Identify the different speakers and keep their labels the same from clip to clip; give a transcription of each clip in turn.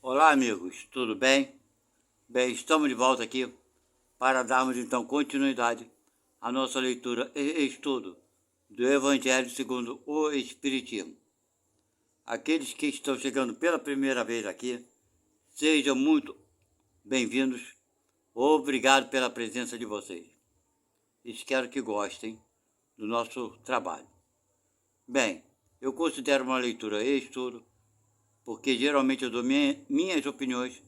Speaker 1: Olá, amigos, tudo bem? Bem, estamos de volta aqui para darmos então continuidade à nossa leitura e estudo do Evangelho segundo o Espiritismo. Aqueles que estão chegando pela primeira vez aqui, sejam muito bem-vindos. Obrigado pela presença de vocês. Espero que gostem do nosso trabalho. Bem, eu considero uma leitura e estudo porque geralmente eu dou minhas opiniões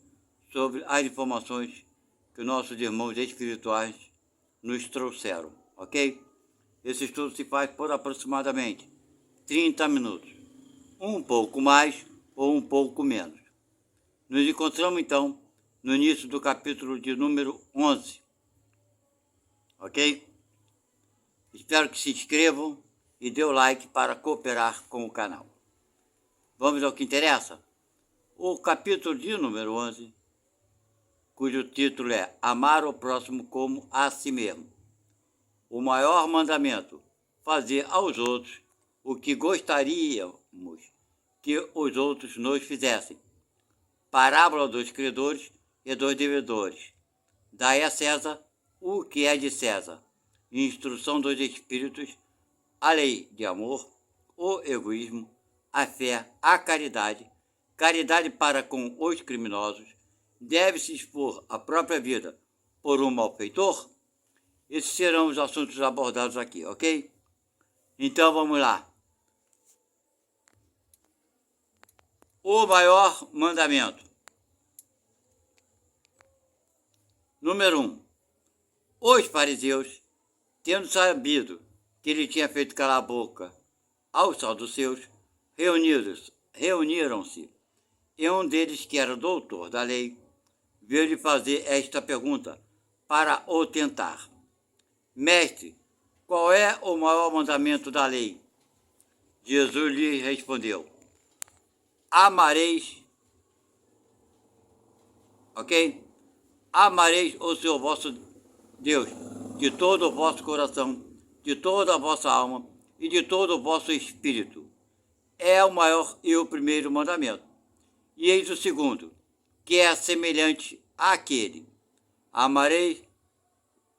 Speaker 1: sobre as informações que nossos irmãos espirituais nos trouxeram, ok? Esse estudo se faz por aproximadamente 30 minutos, um pouco mais ou um pouco menos. Nos encontramos então no início do capítulo de número 11, ok? Espero que se inscrevam e dê o like para cooperar com o canal. Vamos ao que interessa? O capítulo de número 11, cujo título é Amar o próximo como a si mesmo. O maior mandamento, fazer aos outros o que gostaríamos que os outros nos fizessem. Parábola dos credores e dos devedores. Dai a César o que é de César. Instrução dos espíritos, a lei de amor, o egoísmo, a fé, a caridade, caridade para com os criminosos, deve-se expor a própria vida por um malfeitor? Esses serão os assuntos abordados aqui, ok? Então vamos lá. O maior mandamento. Número 1. Os fariseus, tendo sabido que ele tinha feito calar a boca aos saduceus, reuniram-se, e um deles, que era doutor da lei, veio-lhe fazer esta pergunta para o tentar. Mestre, qual é o maior mandamento da lei? Jesus lhe respondeu: amareis, ok? Amareis o Senhor vosso Deus de todo o vosso coração, de toda a vossa alma e de todo o vosso espírito. É o maior e o primeiro mandamento. E eis o segundo, que é semelhante àquele: amareis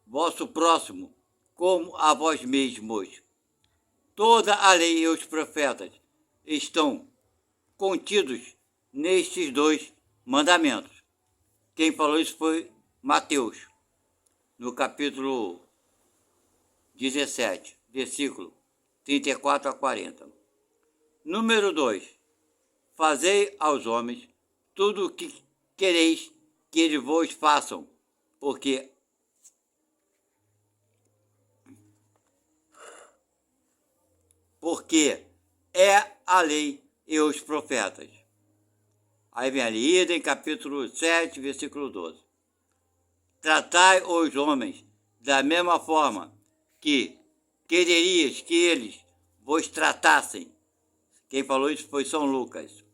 Speaker 1: vosso próximo como a vós mesmos. Toda a lei e os profetas estão contidos nestes dois mandamentos. Quem falou isso foi Mateus, no capítulo 17, versículo 34 a 40. Número 2. Fazei aos homens tudo o que quereis que eles vos façam, porque é a lei e os profetas. Aí vem ali, Idem, capítulo 7, versículo 12. Tratai os homens da mesma forma que quererias que eles vos tratassem. Quem falou isso foi São Lucas.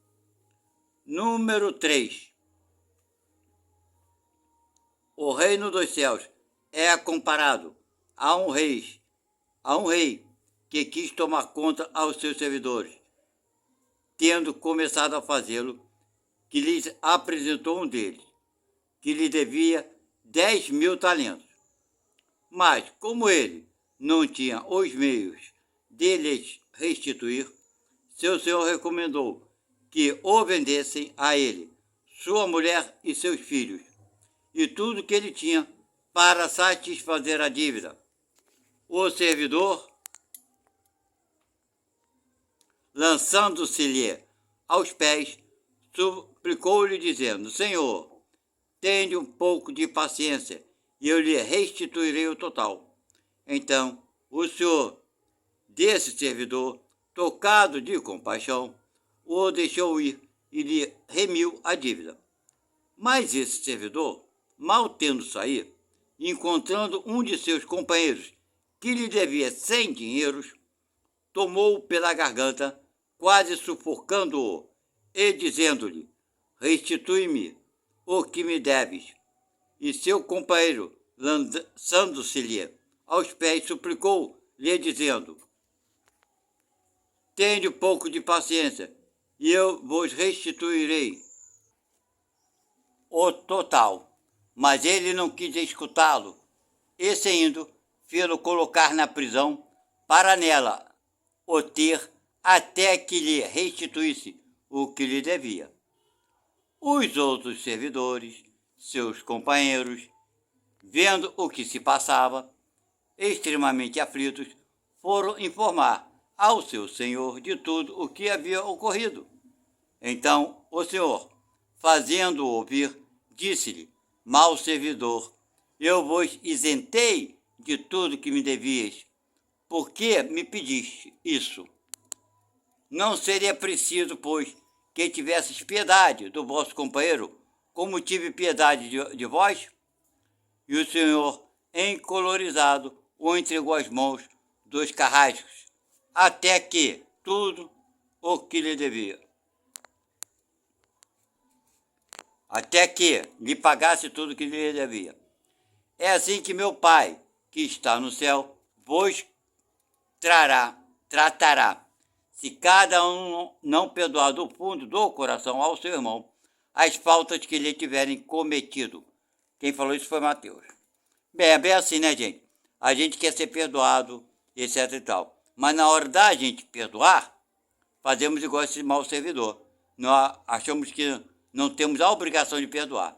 Speaker 1: Número 3. O reino dos céus é comparado a um rei que quis tomar conta aos seus servidores. Tendo começado a fazê-lo, que lhes apresentou um deles, que lhe devia 10.000 talentos. Mas, como ele não tinha os meios de lhes restituir, seu senhor recomendou que o vendessem a ele, sua mulher e seus filhos, e tudo que ele tinha, para satisfazer a dívida. O servidor, lançando-se-lhe aos pés, suplicou-lhe, dizendo: Senhor, tenha um pouco de paciência, e eu lhe restituirei o total. Então, o senhor desse servidor, tocado de compaixão, o deixou ir e lhe remiu a dívida. Mas esse servidor, mal tendo saído, encontrando um de seus companheiros que lhe devia 100 dinheiros, tomou-o pela garganta, quase sufocando-o, e dizendo-lhe: restitui-me o que me deves. E seu companheiro, lançando-se-lhe aos pés, suplicou-lhe, dizendo: tenha um pouco de paciência, e eu vos restituirei o total. Mas ele não quis escutá-lo, e saindo, fê-lo colocar na prisão, para nela o ter até que lhe restituísse o que lhe devia. Os outros servidores, seus companheiros, vendo o que se passava, extremamente aflitos, foram informar ao seu senhor de tudo o que havia ocorrido. Então o senhor, fazendo-o ouvir, disse-lhe: mau servidor, eu vos isentei de tudo que me devias. Por que me pediste isso? Não seria preciso, pois, que tivesses piedade do vosso companheiro, como tive piedade de vós? E o senhor, encolorizado, o entregou às mãos dos carrascos, até que tudo o que lhe devia. Até que lhe pagasse tudo o que lhe devia. É assim que meu Pai, que está no céu, vos tratará, se cada um não perdoar do fundo do coração ao seu irmão as faltas que lhe tiverem cometido. Quem falou isso foi Mateus. Bem, é bem assim, né, gente? A gente quer ser perdoado, etc e tal. Mas na hora da gente perdoar, fazemos igual esse mau servidor. Nós achamos que não temos a obrigação de perdoar.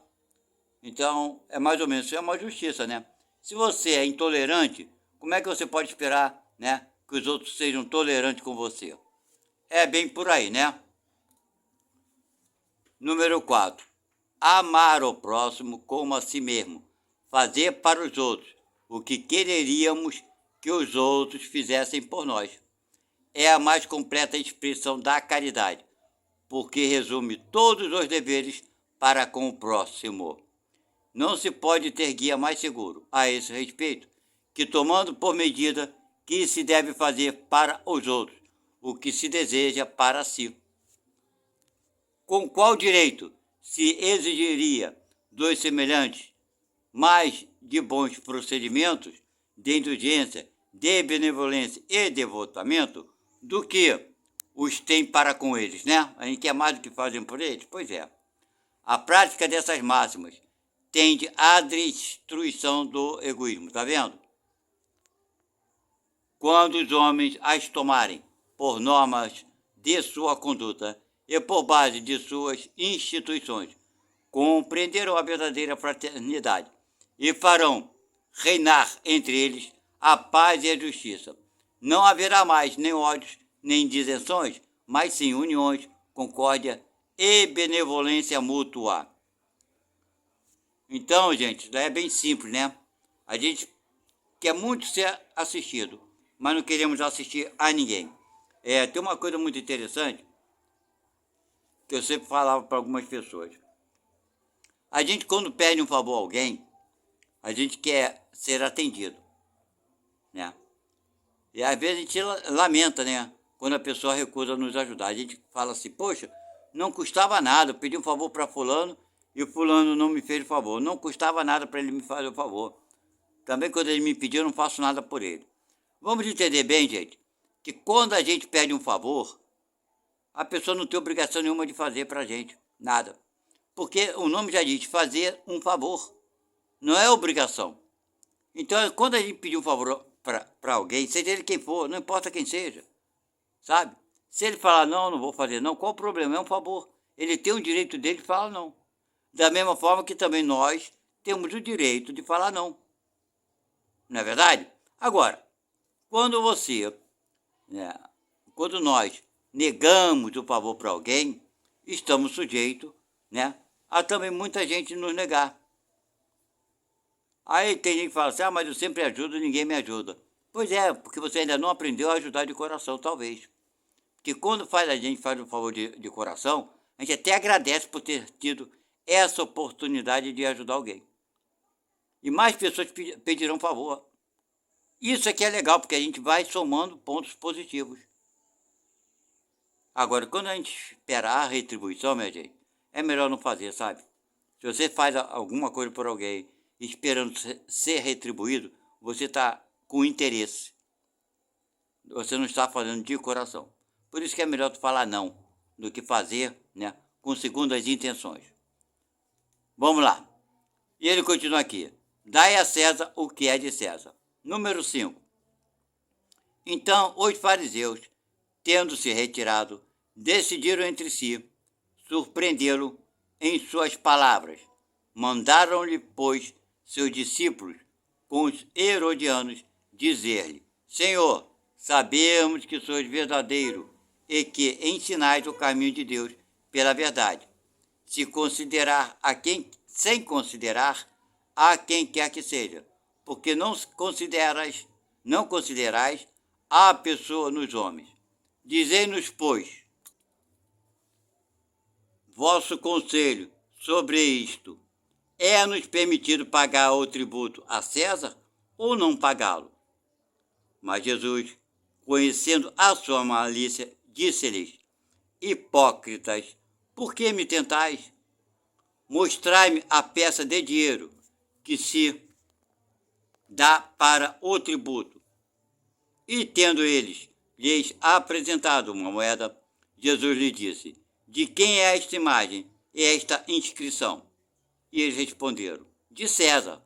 Speaker 1: Então, é mais ou menos, isso é uma justiça, né? Se você é intolerante, como é que você pode esperar, né, que os outros sejam tolerantes com você? É bem por aí, né? Número 4. Amar o próximo como a si mesmo. Fazer para os outros o que quereríamos que os outros fizessem por nós. É a mais completa expressão da caridade, porque resume todos os deveres para com o próximo. Não se pode ter guia mais seguro a esse respeito que tomando por medida que se deve fazer para os outros o que se deseja para si. Com qual direito se exigiria dos semelhantes mais de bons procedimentos, de indulgência, de benevolência e devotamento do que os tem para com eles, né? A gente quer mais do que fazem por eles? Pois é. A prática dessas máximas tende à destruição do egoísmo, tá vendo? Quando os homens as tomarem por normas de sua conduta e por base de suas instituições, compreenderão a verdadeira fraternidade e farão reinar entre eles a paz e a justiça. Não haverá mais nem ódios, nem disenções, mas sim uniões, concórdia e benevolência mútua. Então, gente, isso daí é bem simples, né? A gente quer muito ser assistido, mas não queremos assistir a ninguém. Tem uma coisa muito interessante que eu sempre falava para algumas pessoas. A gente, quando pede um favor a alguém, a gente quer ser atendido, né? E às vezes a gente lamenta, né? Quando a pessoa recusa nos ajudar. A gente fala assim, poxa, não custava nada, eu pedi um favor para fulano e o fulano não me fez o favor. Não custava nada para ele me fazer o favor. Também quando ele me pediu, eu não faço nada por ele. Vamos entender bem, gente, que quando a gente pede um favor, a pessoa não tem obrigação nenhuma de fazer para a gente, nada. Porque o nome já diz, fazer um favor, não é obrigação. Então, quando a gente pedir um favor para alguém, seja ele quem for, não importa quem seja, sabe? Se ele falar, não vou fazer não, qual o problema? É um favor. Ele tem o direito dele de falar não. Da mesma forma que também nós temos o direito de falar não. Não é verdade? Agora, quando quando nós negamos o favor para alguém, estamos sujeitos, né, a também muita gente nos negar. Aí tem gente que fala assim, mas eu sempre ajudo, ninguém me ajuda. Pois é, porque você ainda não aprendeu a ajudar de coração, talvez. Porque quando a gente faz um favor de coração, a gente até agradece por ter tido essa oportunidade de ajudar alguém. E mais pessoas pedirão favor. Isso aqui é legal, porque a gente vai somando pontos positivos. Agora, quando a gente esperar a retribuição, minha gente, é melhor não fazer, sabe? Se você faz alguma coisa por alguém esperando ser retribuído, você está com interesse. Você não está fazendo de coração. Por isso que é melhor tu falar não do que fazer, né, com segundas intenções. Vamos lá. E ele continua aqui. Dai a César o que é de César. Número 5. Então os fariseus, tendo se retirado, decidiram entre si surpreendê-lo em suas palavras. Mandaram-lhe, pois, seus discípulos, com os herodianos, dizer-lhe: Senhor, sabemos que sois verdadeiro e que ensinais o caminho de Deus pela verdade, sem considerar a quem quer que seja, porque não considerais a pessoa nos homens. Dizei-nos, pois, vosso conselho sobre isto. É-nos permitido pagar o tributo a César ou não pagá-lo? Mas Jesus, conhecendo a sua malícia, disse-lhes: Hipócritas, por que me tentais? Mostrai-me a peça de dinheiro que se dá para o tributo. E tendo eles lhes apresentado uma moeda, Jesus lhe disse: De quem é esta imagem e esta inscrição? E eles responderam: De César.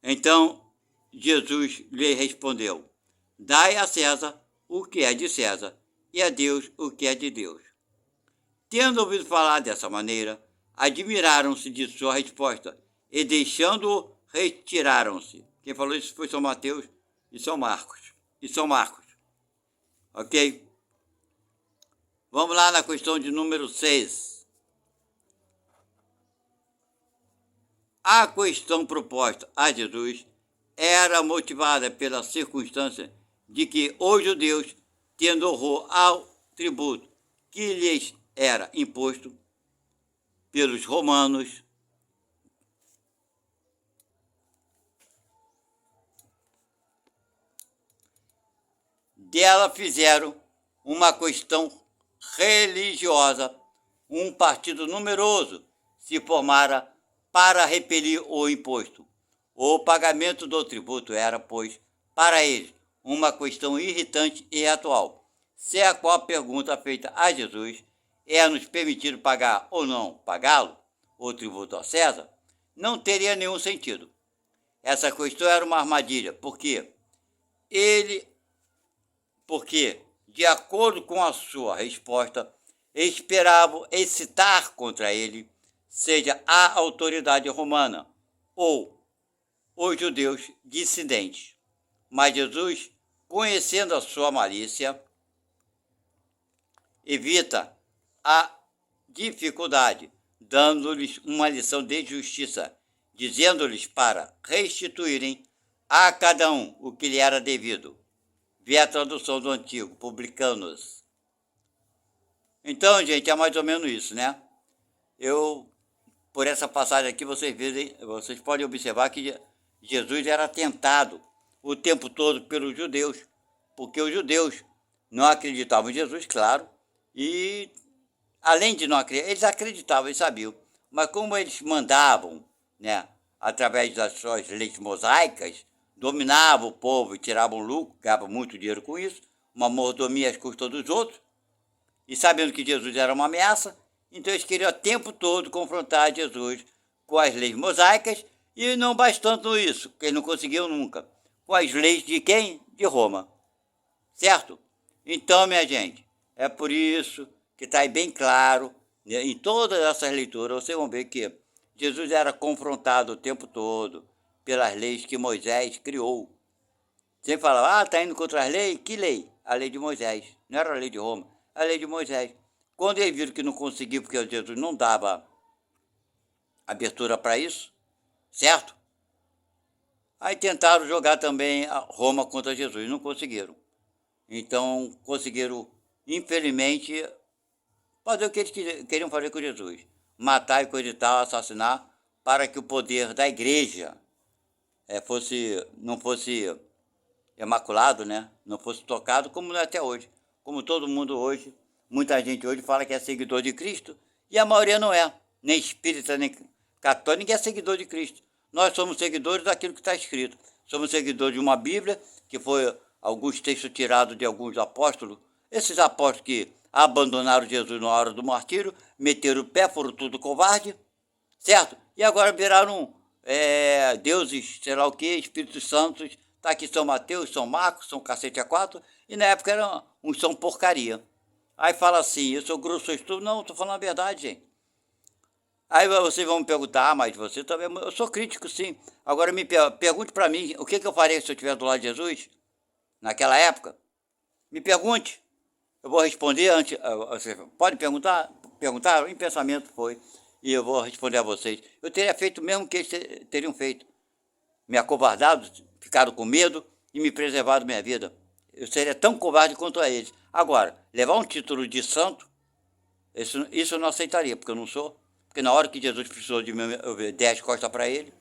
Speaker 1: Então Jesus lhe respondeu: Dai a César o que é de César, e a Deus o que é de Deus. Tendo ouvido falar dessa maneira, admiraram-se de sua resposta, e deixando-o, retiraram-se. Quem falou isso foi São Mateus e São Marcos. Ok? Vamos lá na questão de número 6. A questão proposta a Jesus era motivada pela circunstância de que os judeus, tendo horror ao tributo que lhes era imposto pelos romanos, dela fizeram uma questão religiosa. Um partido numeroso se formara para repelir o imposto. O pagamento do tributo era, pois, para eles, uma questão irritante e atual, se a qual pergunta feita a Jesus: é-nos permitido pagar ou não pagá-lo, o tributo a César, não teria nenhum sentido. Essa questão era uma armadilha, porque, de acordo com a sua resposta, esperavam excitar contra ele, seja a autoridade romana ou os judeus dissidentes. Mas Jesus, conhecendo a sua malícia, evita a dificuldade, dando-lhes uma lição de justiça, dizendo-lhes para restituírem a cada um o que lhe era devido. Vê a tradução do antigo, Publicanos. Então, gente, é mais ou menos isso, né? Por essa passagem aqui, vocês podem observar que Jesus era tentado o tempo todo pelos judeus, porque os judeus não acreditavam em Jesus, claro, e além de não acreditar, eles acreditavam, eles sabiam, mas como eles mandavam, né, através das suas leis mosaicas, dominavam o povo e tiravam lucro, ganhavam muito dinheiro com isso, uma mordomia às custas dos outros, e sabendo que Jesus era uma ameaça, então eles queriam o tempo todo confrontar Jesus com as leis mosaicas, e não bastando isso, que eles não conseguiam nunca, com as leis de quem? De Roma. Certo? Então, minha gente, é por isso que está aí bem claro, né, em todas essas leituras, vocês vão ver que Jesus era confrontado o tempo todo pelas leis que Moisés criou. Sempre falava: está indo contra as leis? Que lei? A lei de Moisés. Não era a lei de Roma, a lei de Moisés. Quando eles viram que não conseguiu, porque Jesus não dava abertura para isso, certo? Aí tentaram jogar também a Roma contra Jesus, não conseguiram. Então conseguiram, infelizmente, fazer o que eles queriam fazer com Jesus: matar e coisa e tal, assassinar, para que o poder da igreja não fosse imaculado, né? Não fosse tocado, como não é até hoje. Como todo mundo hoje, muita gente hoje fala que é seguidor de Cristo, e a maioria não é. Nem espírita, nem católico, ninguém é seguidor de Cristo. Nós somos seguidores daquilo que está escrito. Somos seguidores de uma Bíblia, que foi alguns textos tirados de alguns apóstolos. Esses apóstolos que abandonaram Jesus na hora do martírio, meteram o pé, foram tudo covarde, certo? E agora viraram deuses, sei lá o que, Espíritos Santos, tá aqui São Mateus, São Marcos, São Cacete A4, e na época era um São Porcaria. Aí fala assim, eu sou grosso, sou estúpido, não, estou falando a verdade, gente. Aí vocês vão me perguntar, mas você também, eu sou crítico sim. Agora me pergunte para mim, o que eu faria se eu estivesse do lado de Jesus, naquela época? Me pergunte, eu vou responder antes, você pode perguntar, em pensamento foi, e eu vou responder a vocês. Eu teria feito o mesmo que eles teriam feito, me acovardado, ficado com medo e me preservado minha vida. Eu seria tão covarde quanto a eles. Agora, levar um título de santo, isso eu não aceitaria, porque eu não sou. Porque na hora que Jesus precisou de mim, eu dei as costas para ele.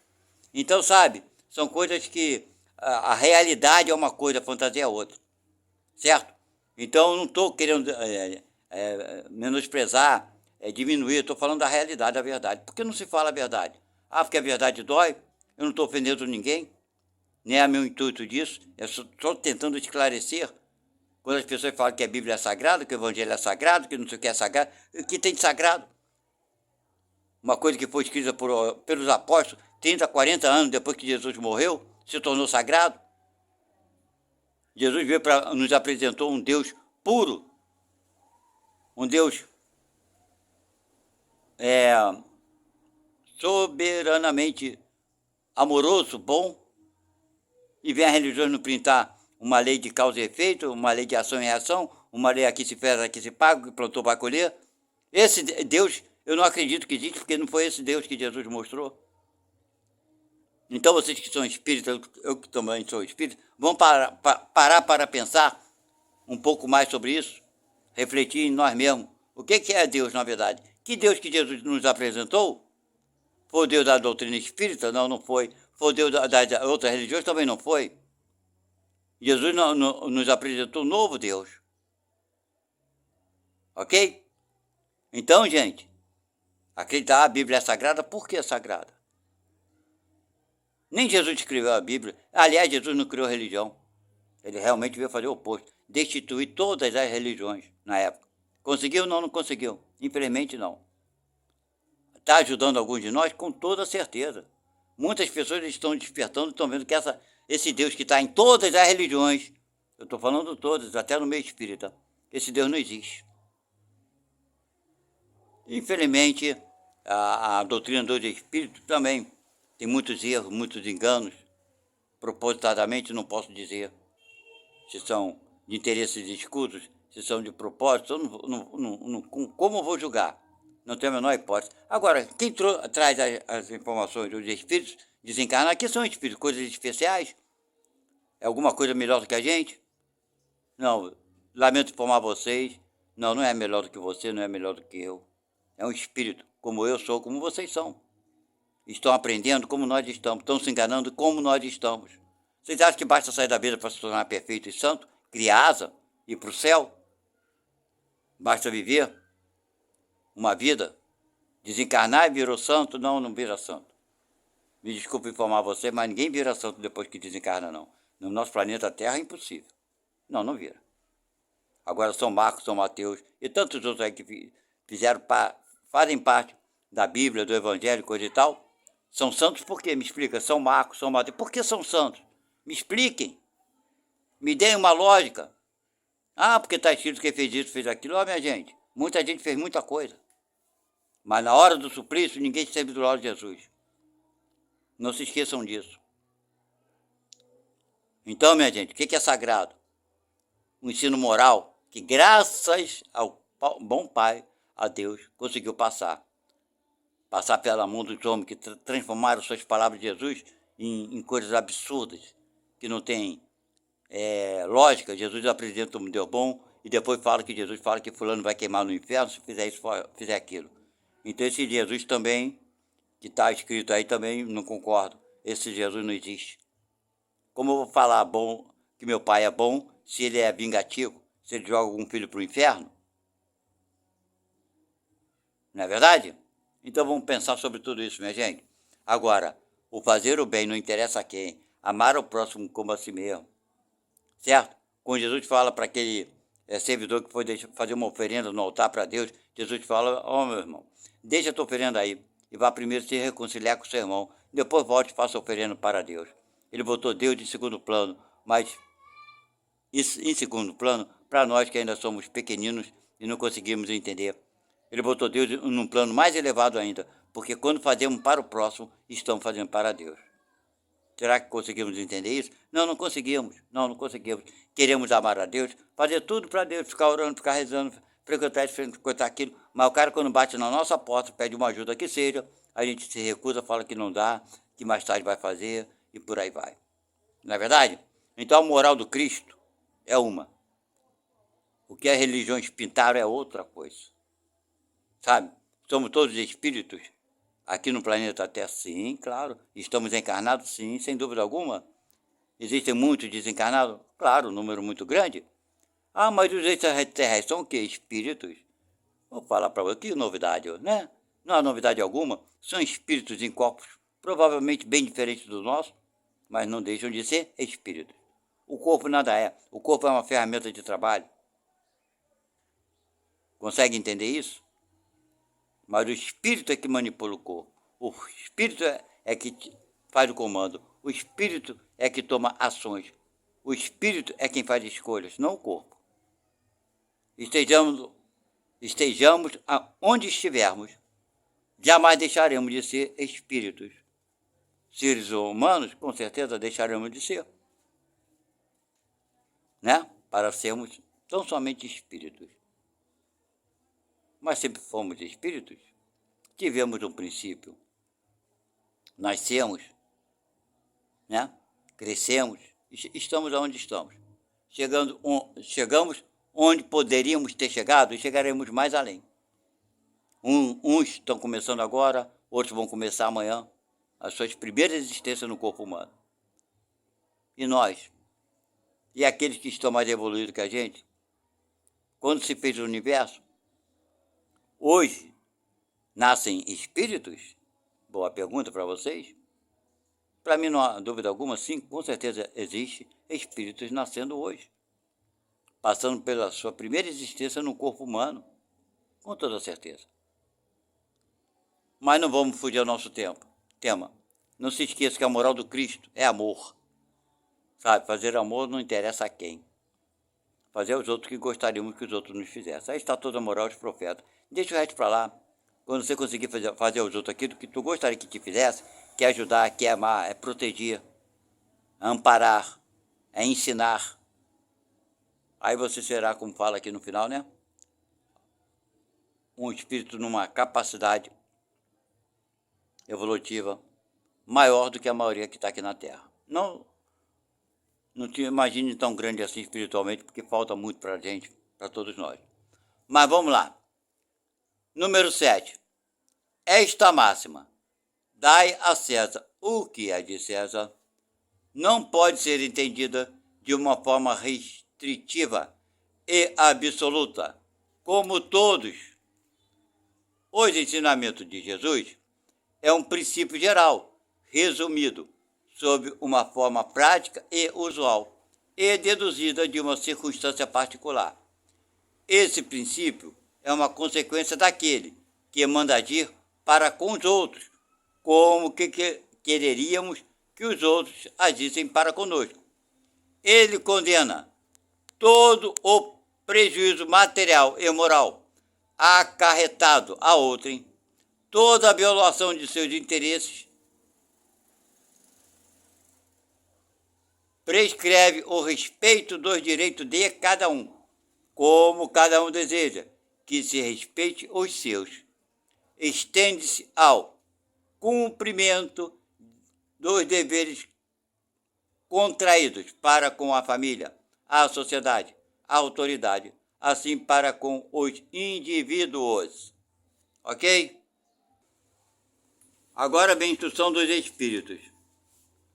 Speaker 1: Então, sabe, são coisas que a realidade é uma coisa, a fantasia é outra. Certo? Então, eu não estou querendo menosprezar, diminuir, eu estou falando da realidade, da verdade. Por que não se fala a verdade? Ah, porque a verdade dói, eu não estou ofendendo ninguém, nem é meu intuito disso, eu estou tentando esclarecer. Quando as pessoas falam que a Bíblia é sagrada, que o Evangelho é sagrado, que não sei o que é sagrado, o que tem de sagrado? Uma coisa que foi escrita pelos apóstolos 30, 40 anos depois que Jesus morreu, se tornou sagrado. Jesus veio nos apresentou um Deus puro, um Deus soberanamente amoroso, bom, e vem a religião nos printar uma lei de causa e efeito, uma lei de ação e reação, uma lei aqui se fez, aqui se paga, que plantou para colher. Esse Deus, eu não acredito que existe, porque não foi esse Deus que Jesus mostrou. Então vocês que são espíritas, eu que também sou espírita, vão parar para pensar um pouco mais sobre isso, refletir em nós mesmos. O que é Deus, na verdade? Que Deus que Jesus nos apresentou? Foi o Deus da doutrina espírita? Não, não foi. Foi o Deus das outras religiões? Também não foi. Jesus nos apresentou um novo Deus. Ok? Então, gente, acreditar a Bíblia é sagrada, por que é sagrada? Nem Jesus escreveu a Bíblia. Aliás, Jesus não criou religião. Ele realmente veio fazer o oposto. Destituir todas as religiões na época. Conseguiu? Não, não conseguiu. Infelizmente, não. Está ajudando alguns de nós? Com toda certeza. Muitas pessoas estão despertando, estão vendo que esse Deus que está em todas as religiões, eu estou falando todas, até no meio espírita, esse Deus não existe. Infelizmente, a doutrina dos espíritos também tem muitos erros, muitos enganos. Propositadamente, não posso dizer se são de interesses escusos, se são de propósito, como eu vou julgar? Não tenho a menor hipótese. Agora, quem traz as informações dos espíritos desencarnados, aqui são espíritos, coisas especiais? É alguma coisa melhor do que a gente? Não, lamento informar vocês, não é melhor do que você, não é melhor do que eu. É um espírito, como eu sou, como vocês são. Estão aprendendo como nós estamos, estão se enganando como nós estamos. Vocês acham que basta sair da vida para se tornar perfeito e santo, criar asa, ir para o céu? Basta viver uma vida, desencarnar e virou santo? Não, não vira santo. Me desculpe informar você, mas ninguém vira santo depois que desencarna, não. No nosso planeta Terra é impossível. Não, não vira. Agora São Marcos, São Mateus e tantos outros aí que fazem parte da Bíblia, do Evangelho, coisa e tal, são santos por quê? Me explica. São Marcos, São Mateus, por que são santos? Me expliquem. Me deem uma lógica. Ah, porque está escrito que fez isso, fez aquilo. Ó, minha gente, muita gente fez muita coisa. Mas na hora do suplício, ninguém esteve do lado de Jesus. Não se esqueçam disso. Então, minha gente, o que é sagrado? Um ensino moral que, graças ao bom Pai, a Deus, conseguiu passar pela mão dos homens que transformaram suas palavras de Jesus em coisas absurdas, que não tem lógica. Jesus apresenta um Deus bom e depois Jesus fala que fulano vai queimar no inferno se fizer isso, fizer aquilo. Então esse Jesus também, que está escrito aí, também não concordo. Esse Jesus não existe. Como eu vou falar que meu pai é bom se ele é vingativo, se ele joga algum filho para o inferno? Não é verdade? Então vamos pensar sobre tudo isso, minha gente. Agora, o fazer o bem não interessa a quem. Amar o próximo como a si mesmo. Certo? Quando Jesus fala para aquele servidor que foi fazer uma oferenda no altar para Deus, Jesus fala, meu irmão, deixa a tua oferenda aí e vá primeiro se reconciliar com o seu irmão, depois volte e faça a oferenda para Deus. Ele botou Deus em segundo plano, mas isso em segundo plano, para nós que ainda somos pequeninos e não conseguimos entender. Ele botou Deus num plano mais elevado ainda, porque quando fazemos para o próximo, estamos fazendo para Deus. Será que conseguimos entender isso? Não, não conseguimos. Não conseguimos. Queremos amar a Deus, fazer tudo para Deus, ficar orando, ficar rezando, frequentar isso, frequentar aquilo. Mas o cara, quando bate na nossa porta, pede uma ajuda que seja, a gente se recusa, fala que não dá, que mais tarde vai fazer e por aí vai. Não é verdade? Então a moral do Cristo é uma. O que as religiões pintaram é outra coisa. Sabe? Somos todos espíritos. Aqui no planeta Terra, sim, claro. Estamos encarnados, sim, sem dúvida alguma. Existem muitos desencarnados? Claro, um número muito grande. Ah, mas os extraterrestres são o quê? Espíritos? Vou falar para você, que novidade, né? Não há novidade alguma. São espíritos em corpos provavelmente bem diferentes do nosso, mas não deixam de ser espíritos. O corpo nada é. O corpo é uma ferramenta de trabalho. Consegue entender isso? Mas o espírito é que manipula o corpo. O espírito é que faz o comando. O espírito é que toma ações. O espírito é quem faz escolhas, não o corpo. Estejamos aonde estivermos, jamais deixaremos de ser espíritos. Seres humanos, com certeza, deixaremos de ser. Né? Para sermos tão somente espíritos. Mas sempre fomos espíritos, tivemos um princípio, nascemos, né? Crescemos, estamos onde estamos. Chegamos onde poderíamos ter chegado e chegaremos mais além. Uns estão começando agora, outros vão começar amanhã, as suas primeiras existências no corpo humano. E nós? E aqueles que estão mais evoluídos que a gente? Quando se fez o universo, hoje, nascem espíritos? Boa pergunta para vocês. Para mim, não há dúvida alguma, sim, com certeza existe espíritos nascendo hoje. Passando pela sua primeira existência no corpo humano, com toda certeza. Mas não vamos fugir ao nosso tema. Não se esqueça que a moral do Cristo é amor. Sabe, fazer amor não interessa a quem. Fazer aos outros que gostaríamos que os outros nos fizessem. Aí está toda a moral dos profetas. Deixa o resto para lá. Quando você conseguir fazer aos outros aquilo que tu gostaria que te fizesse, que é ajudar, que é amar, é proteger, é amparar, é ensinar. Aí você será, como fala aqui no final, né? Um espírito numa capacidade evolutiva maior do que a maioria que está aqui na Terra. Não te imagine tão grande assim espiritualmente, porque falta muito para a gente, para todos nós. Mas vamos lá. Número 7. Esta máxima, dai a César o que é de César, não pode ser entendida de uma forma restritiva e absoluta, como todos os ensinamentos de Jesus. É um princípio geral, resumido, sob uma forma prática e usual, e deduzida de uma circunstância particular. Esse princípio é uma consequência daquele que manda agir para com os outros, como que quereríamos que os outros agissem para conosco. Ele condena todo o prejuízo material e moral acarretado a outrem, toda a violação de seus interesses, prescreve o respeito dos direitos de cada um, como cada um deseja que se respeite os seus. Estende-se ao cumprimento dos deveres contraídos para com a família, a sociedade, a autoridade, assim para com os indivíduos. Ok? Agora vem a instrução dos espíritos.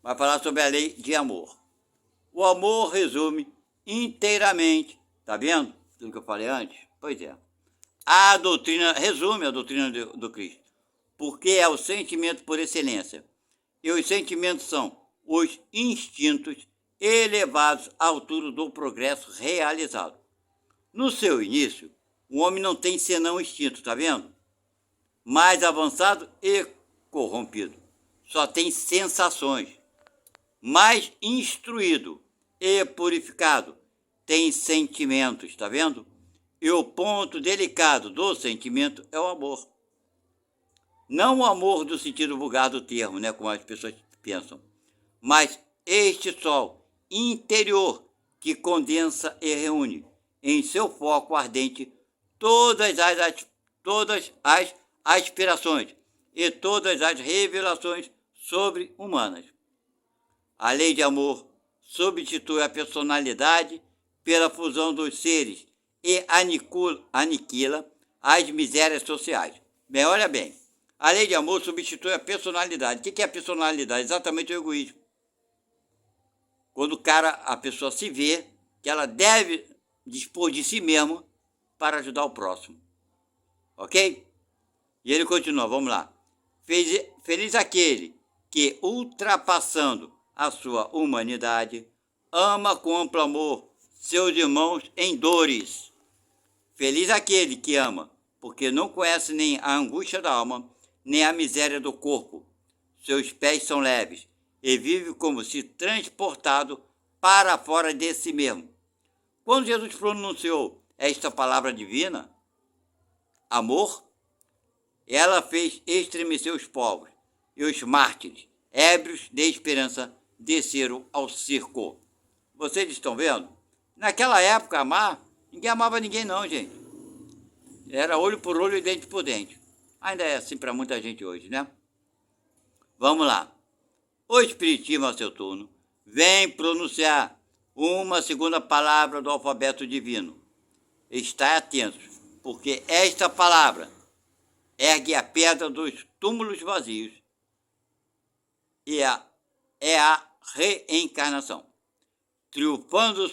Speaker 1: Vai falar sobre a lei de amor. O amor resume inteiramente, tá vendo tudo que eu falei antes? Pois é. Resume a doutrina do Cristo, porque é o sentimento por excelência. E os sentimentos são os instintos elevados à altura do progresso realizado. No seu início, o homem não tem senão instinto, tá vendo? Mais avançado e corrompido. Só tem sensações. Mais instruído e purificado tem sentimentos, tá vendo? E o ponto delicado do sentimento é o amor. Não o amor do sentido vulgar do termo, né, como as pessoas pensam, mas este sol interior que condensa e reúne em seu foco ardente todas as aspirações e todas as revelações sobre-humanas. A lei de amor substitui a personalidade pela fusão dos seres e aniquila as misérias sociais. Bem, olha bem, a lei de amor substitui a personalidade. O que é a personalidade? Exatamente o egoísmo. Quando a pessoa se vê que ela deve dispor de si mesma para ajudar o próximo. Ok? E ele continua, vamos lá. Feliz aquele que, ultrapassando a sua humanidade, ama com amplo amor seus irmãos em dores. Feliz aquele que ama, porque não conhece nem a angústia da alma, nem a miséria do corpo. Seus pés são leves e vive como se transportado para fora de si mesmo. Quando Jesus pronunciou esta palavra divina, amor, ela fez estremecer os povos, e os mártires, ébrios de esperança, desceram ao circo. Vocês estão vendo? Naquela época, amar, ninguém amava ninguém não, gente. Era olho por olho e dente por dente. Ainda é assim para muita gente hoje, né? Vamos lá. O Espiritismo, a seu turno, vem pronunciar uma segunda palavra do alfabeto divino. Está atento, porque esta palavra ergue a pedra dos túmulos vazios e é a reencarnação. Triunfando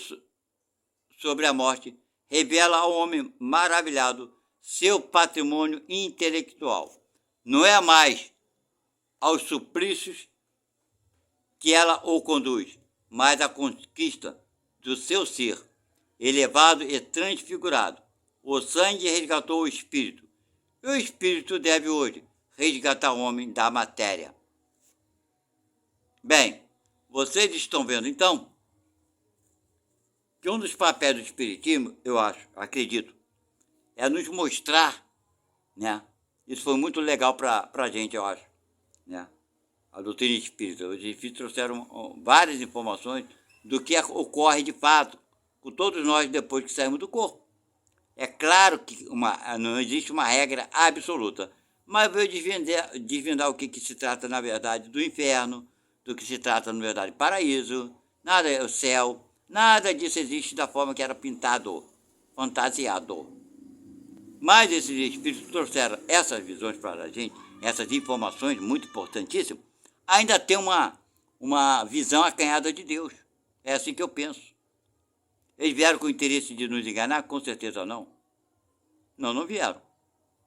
Speaker 1: sobre a morte, revela ao homem maravilhado seu patrimônio intelectual. Não é mais aos suplícios que ela o conduz, mas à conquista do seu ser, elevado e transfigurado. O sangue resgatou o espírito, e o espírito deve hoje resgatar o homem da matéria. Bem, vocês estão vendo então que um dos papéis do espiritismo, eu acredito, é nos mostrar, né? Isso foi muito legal para a gente, eu acho, né? A doutrina espírita. Os espíritos trouxeram várias informações do que ocorre de fato com todos nós depois que saímos do corpo. É claro que não existe uma regra absoluta, mas veio desvendar o que se trata, na verdade, do inferno, do que se trata, na verdade, do paraíso, nada é o céu, nada disso existe da forma que era pintado, fantasiado. Mas esses espíritos trouxeram essas visões para a gente, essas informações muito importantíssimas, ainda tem uma visão acanhada de Deus. É assim que eu penso. Eles vieram com o interesse de nos enganar? Com certeza não. Não vieram.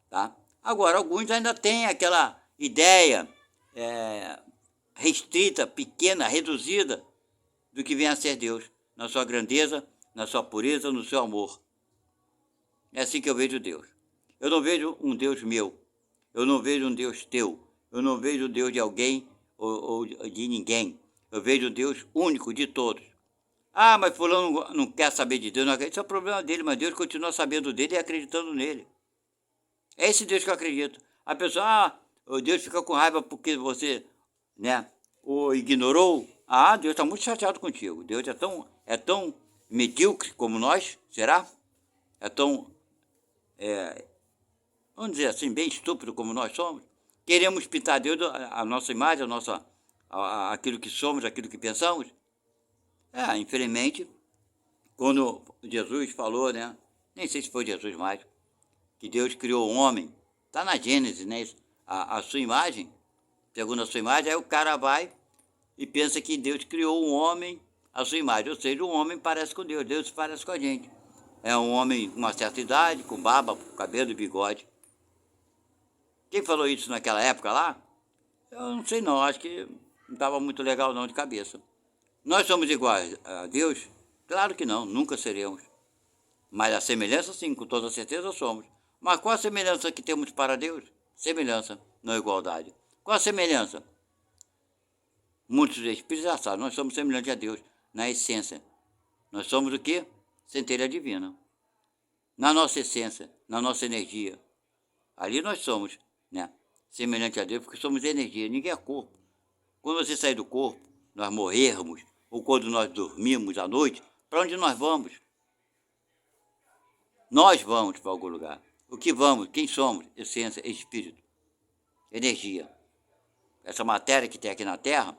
Speaker 1: Tá? Agora, alguns ainda têm aquela ideia restrita, pequena, reduzida do que vem a ser Deus, na sua grandeza, na sua pureza, no seu amor. É assim que eu vejo Deus. Eu não vejo um Deus meu. Eu não vejo um Deus teu. Eu não vejo o Deus de alguém ou de ninguém. Eu vejo o Deus único de todos. Ah, mas fulano não quer saber de Deus. Não acredita. Isso é o problema dele, mas Deus continua sabendo dele e acreditando nele. É esse Deus que eu acredito. A pessoa, o Deus fica com raiva porque você, né, o ignorou. Ah, Deus está muito chateado contigo. Deus é tão medíocre como nós, será? É tão, vamos dizer assim, bem estúpido como nós somos. Queremos pintar Deus a nossa imagem, aquilo que somos, aquilo que pensamos. Infelizmente, quando Jesus falou, né? Nem sei se foi Jesus mais, que Deus criou o homem. Está na Gênesis, né? A sua imagem, segundo a sua imagem, aí o cara vai e pensa que Deus criou um homem à sua imagem. Ou seja, o homem parece com Deus, Deus parece com a gente. É um homem com uma certa idade, com barba, com cabelo e bigode. Quem falou isso naquela época lá? Eu não sei não, acho que não estava muito legal não de cabeça. Nós somos iguais a Deus? Claro que não, nunca seremos. Mas a semelhança, sim, com toda certeza somos. Mas qual a semelhança que temos para Deus? Semelhança, não igualdade. Qual a semelhança? Muitos espíritos já sabem, nós somos semelhantes a Deus na essência. Nós somos o quê? Centelha divina. Na nossa essência, na nossa energia. Ali nós somos, né? Semelhante a Deus, porque somos energia, ninguém é corpo. Quando você sair do corpo, nós morrermos, ou quando nós dormimos à noite, para onde nós vamos? Nós vamos para algum lugar. O que vamos? Quem somos? Essência, espírito, energia. Essa matéria que tem aqui na Terra,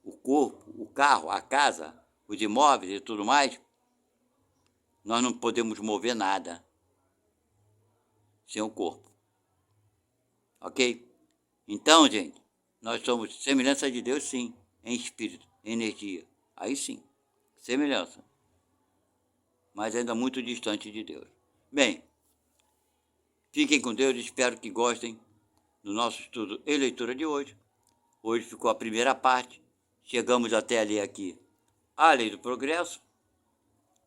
Speaker 1: o corpo, o carro, a casa, os imóveis e tudo mais, nós não podemos mover nada sem o corpo. Ok? Então, gente, nós somos semelhança de Deus, sim, em espírito, em energia. Aí sim, semelhança. Mas ainda muito distante de Deus. Bem, fiquem com Deus, espero que gostem do nosso estudo e leitura de hoje. Hoje ficou a primeira parte, chegamos até ali aqui, a lei do progresso.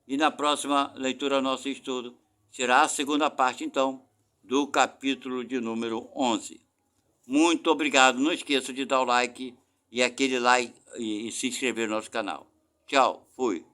Speaker 1: E na próxima leitura, nosso estudo será a segunda parte, então, do capítulo de número 11. Muito obrigado, não esqueça de dar o like e aquele like e se inscrever no nosso canal. Tchau, fui.